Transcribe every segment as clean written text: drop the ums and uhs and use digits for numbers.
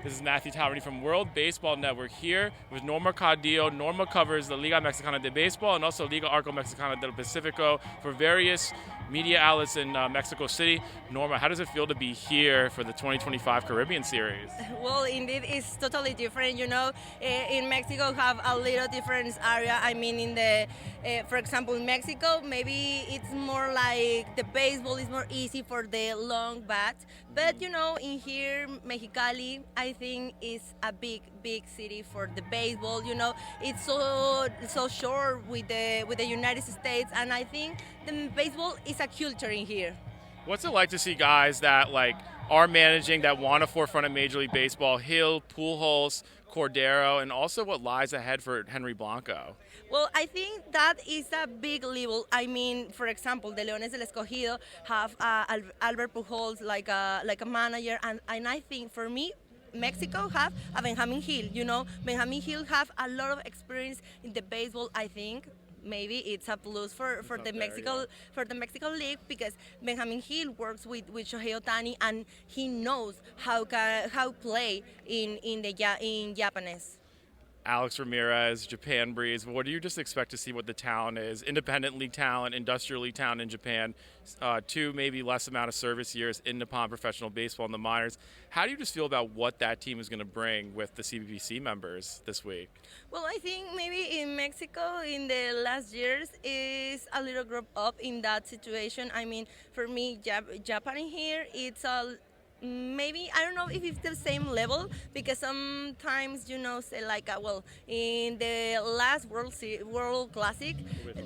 This is Matthew Taverny from World Baseball Network here with Norma Caudillo. Norma covers the Liga Mexicana de Baseball and also Liga Arco Mexicana del Pacifico for various media outlets in Mexico City. Norma, how does it feel to be here for the 2025 Caribbean Series? Well, indeed, it's totally different. In Mexico have a little different area. I mean, for example, in Mexico, maybe it's more like the baseball is more easy for the long bats. But in here, Mexicali, I think is a big city for the baseball. It's so short with the United States, and I think the baseball is a culture in here. What's it like to see guys that are managing, that want to forefront of Major League Baseball, Hill, Pujols, Cordero, and also what lies ahead for Henry Blanco? Well, I think that is a big level. I mean, for example, the Leones del Escogido have Albert Pujols like a manager, and I think for me, Mexico have a Benjamin Hill. Benjamin Hill have a lot of experience in the baseball. I think maybe it's a plus for the Mexican League, because Benjamin Hill works with Shohei Ohtani, and he knows how play in Japanese. Alex Ramirez, Japan Breeze. What do you just expect to see what the talent is? Independent league talent, industrial league talent in Japan, two maybe less amount of service years in Nippon professional baseball in the minors. How do you just feel about what that team is going to bring with the CBBC members this week? Well, I think maybe in Mexico in the last years is a little group up in that situation. I mean, for me, Japan here, it's maybe I don't know if it's the same level, because sometimes say in the last World Classic,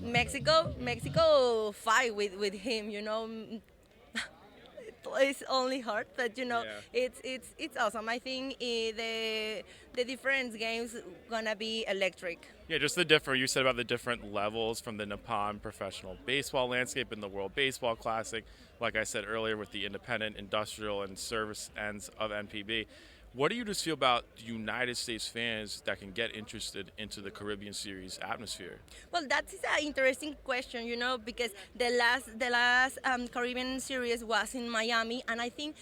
Mexico fight with him. It's only hard, but Yeah. it's awesome. I think the different games gonna be electric. Yeah, just you said about the different levels from the Nippon professional baseball landscape and the World Baseball Classic, like I said earlier, with the independent, industrial, and service ends of NPB. What do you just feel about United States fans that can get interested into the Caribbean Series atmosphere? Well, that is an interesting question, because the last Caribbean series was in Miami, and I think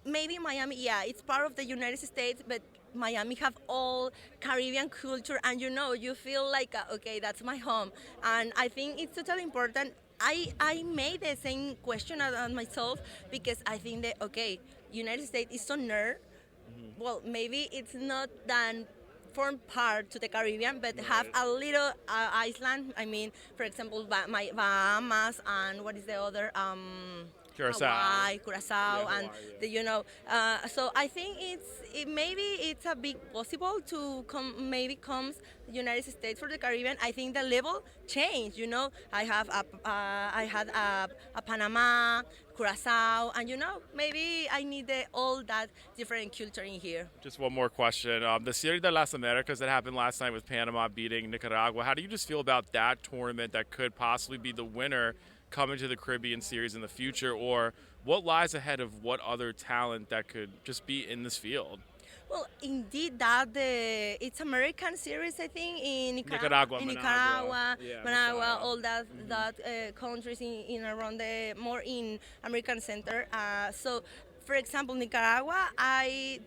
maybe Miami, yeah, it's part of the United States, but Miami have all Caribbean culture, and you feel like okay, that's my home, and I think it's totally important. I made the same question on myself, because I think that okay, United States is so near. Well, maybe it's not that form part to the Caribbean, but have a little island. I mean, for example, my Bahamas, and what is the other? Curacao. Hawaii, Curacao, Yeah, and Hawaii, yeah. so I think maybe it's a big possible to comes the United States for the Caribbean. I think the level changed. I had a Panama, Curacao, and maybe I need all that different culture in here. Just one more question. The Serie de las Americas that happened last night with Panama beating Nicaragua, how do you just feel about that tournament that could possibly be the winner coming to the Caribbean Series in the future, or what lies ahead of what other talent that could just be in this field? Well, indeed, it's American series, I think, in Nicaragua, Nicaragua, Yeah, Managua, all that countries in around the more in American center. So, for example, Nicaragua, I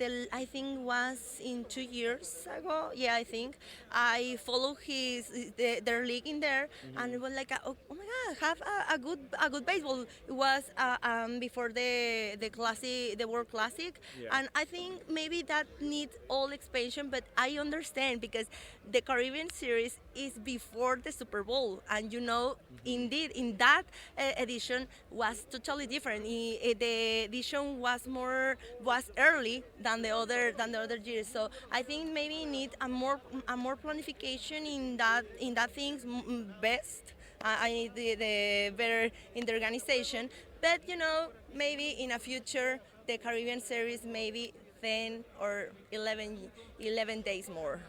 think was in 2 years ago. Yeah, I think I followed their league in there, and it was like, oh my God, have a good baseball. It was before the classic, the World Classic, Yeah. and I think maybe that needs all expansion. But I understand, because the Caribbean Series is before the Super Bowl, and indeed in that edition was totally different. The edition was early than the other years. So I think maybe need a more planification in that things best. I need the better in the organization. But maybe in a future the Caribbean series maybe 10 or 11 days more.